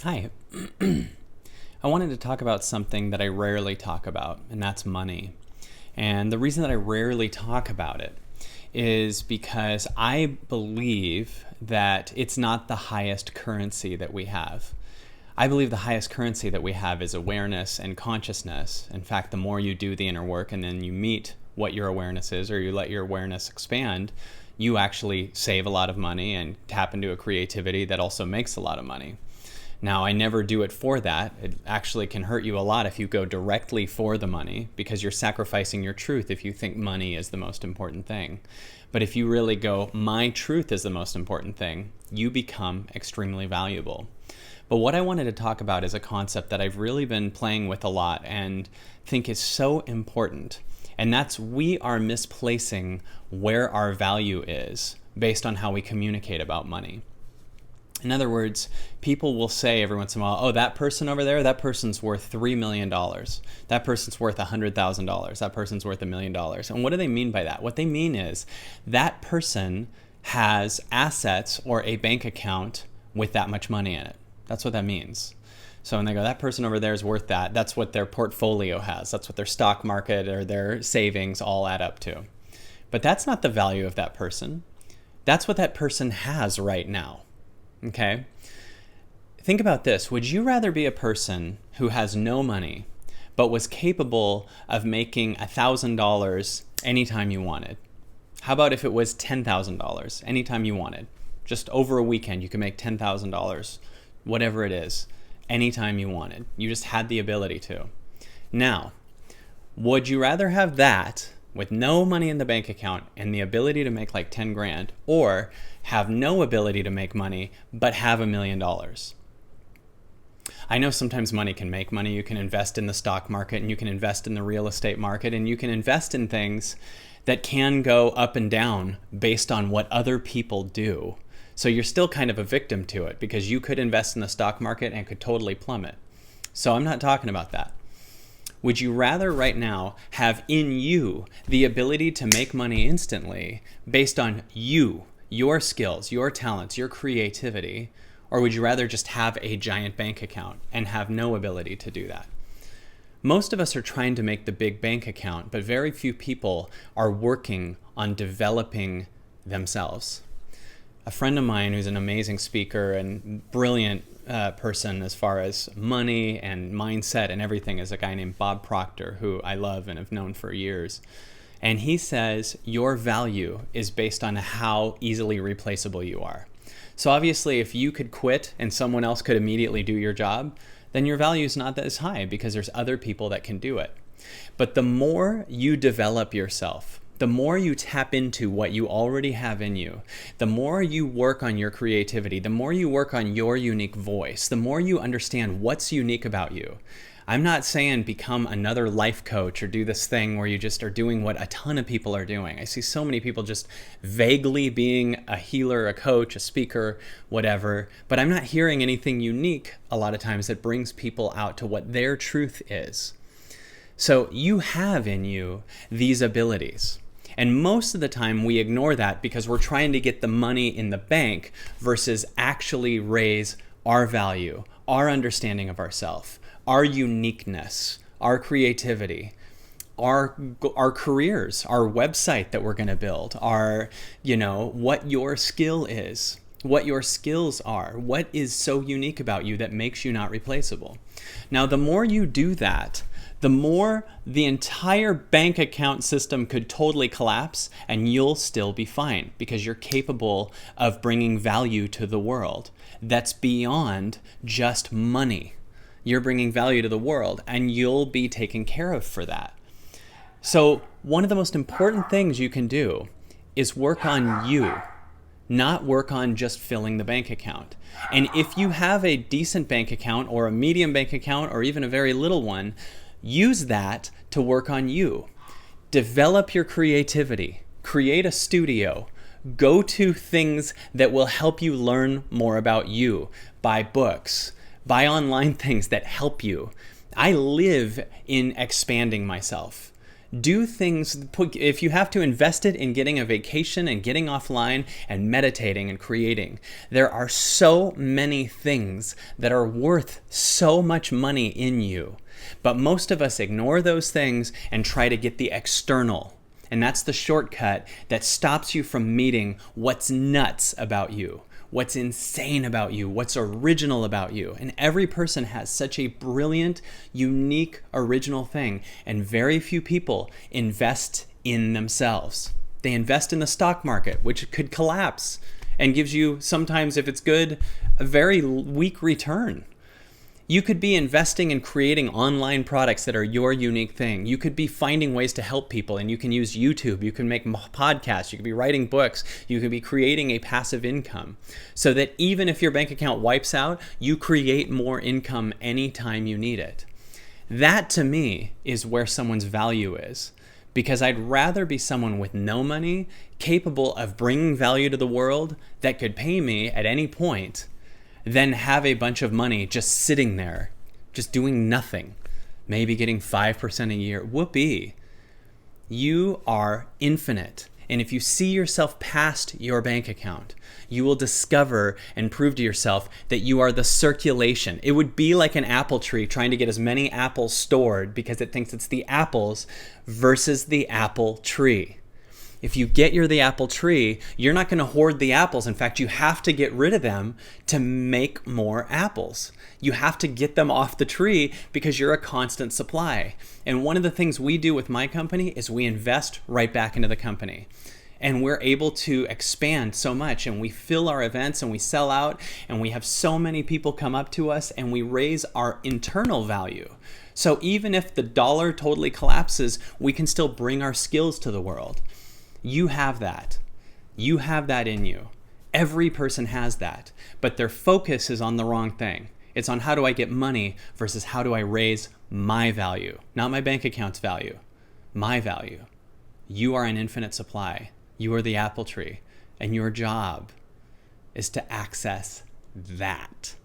Hi. I wanted to talk about something that I rarely talk about, and that's money. And the reason that I rarely talk about it is because I believe that it's not the highest currency that we have. I believe the highest currency that we have is awareness and consciousness. In fact, the more you do the inner work and then you meet what your awareness is, or you let your awareness expand, you actually save a lot of money and tap into a creativity that also makes a lot of money. Now, I never do it for that. It actually can hurt you a lot if you go directly for the money, because you're sacrificing your truth if you think money is the most important thing. But if you really go, my truth is the most important thing, you become extremely valuable. But what I wanted to talk about is a concept that I've really been playing with a lot and think is so important. And that's, we are misplacing where our value is based on how we communicate about money. In other words, people will say every once in a while, oh, that person over there, that person's worth $3 million. That person's worth $100,000. That person's worth $1 million. And what do they mean by that? What they mean is that person has assets or a bank account with that much money in it. That's what that means. So when they go, that person over there is worth that, that's what their portfolio has. That's what their stock market or their savings all add up to. But that's not the value of that person. That's what that person has right now. Okay? Think about this. Would you rather be a person who has no money, but was capable of making $1,000 anytime you wanted? How about if it was $10,000 anytime you wanted? Just over a weekend, you could make $10,000, whatever it is, anytime you wanted. You just had the ability to. Now, would you rather have that with no money in the bank account and the ability to make like 10 grand, or have no ability to make money but have $1 million? I know sometimes money can make money. You can invest in the stock market, and you can invest in the real estate market, and you can invest in things that can go up and down based on what other people do. So you're still kind of a victim to it, because you could invest in the stock market and it could totally plummet. So I'm not talking about that. Would you rather right now have in you the ability to make money instantly based on you, your skills, your talents, your creativity, or would you rather just have a giant bank account and have no ability to do that? Most of us are trying to make the big bank account, but very few people are working on developing themselves. A friend of mine who's an amazing speaker and brilliant person as far as money and mindset and everything is a guy named Bob Proctor, who I love and have known for years. And he says your value is based on how easily replaceable you are. So obviously, if you could quit and someone else could immediately do your job, then your value is not as high, because there's other people that can do it. But the more you develop yourself, the more you tap into what you already have in you, the more you work on your creativity, the more you work on your unique voice, the more you understand what's unique about you. I'm not saying become another life coach or do this thing where you just are doing what a ton of people are doing. I see so many people just vaguely being a healer, a coach, a speaker, whatever, but I'm not hearing anything unique a lot of times that brings people out to what their truth is. So you have in you these abilities. And most of the time we ignore that because we're trying to get the money in the bank versus actually raise our value, our understanding of ourselves, our uniqueness, our creativity, our careers, our website that we're going to build, our, what your skill is, what your skills are, what is so unique about you that makes you not replaceable. Now, the more you do that, the more the entire bank account system could totally collapse, and you'll still be fine because you're capable of bringing value to the world that's beyond just money. You're bringing value to the world, and you'll be taken care of for that. So one of the most important things you can do is work on you, not work on just filling the bank account. And if you have a decent bank account or a medium bank account or even a very little one, use that to work on you. Develop your creativity. Create a studio. Go to things that will help you learn more about you. Buy books. Buy online things that help you. I live in expanding myself. Do things, if you have to invest it in getting a vacation and getting offline and meditating and creating. There are so many things that are worth so much money in you. But most of us ignore those things and try to get the external. And that's the shortcut that stops you from meeting what's nuts about you, what's insane about you, what's original about you. And every person has such a brilliant, unique, original thing. And very few people invest in themselves. They invest in the stock market, which could collapse and gives you, sometimes if it's good, a very weak return. You could be investing in creating online products that are your unique thing. You could be finding ways to help people, and you can use YouTube. You can make podcasts. You could be writing books. You could be creating a passive income so that even if your bank account wipes out, you create more income anytime you need it. That, to me, is where someone's value is. Because I'd rather be someone with no money, capable of bringing value to the world, that could pay me at any point, than have a bunch of money just sitting there, just doing nothing, maybe getting 5% a year. Whoopee. You are infinite. And if you see yourself past your bank account, you will discover and prove to yourself that you are the circulation. It would be like an apple tree trying to get as many apples stored because it thinks it's the apples versus the apple tree. If you get the apple tree, you're not going to hoard the apples. In fact, you have to get rid of them to make more apples. You have to get them off the tree because you're a constant supply. And one of the things we do with my company is we invest right back into the company. And we're able to expand so much, and we fill our events and we sell out, and we have so many people come up to us, and we raise our internal value. So even if the dollar totally collapses, we can still bring our skills to the world. You have that. You have that in you. Every person has that, but their focus is on the wrong thing. It's on how do I get money versus how do I raise my value, not my bank account's value, my value. You are an infinite supply. You are the apple tree, and your job is to access that.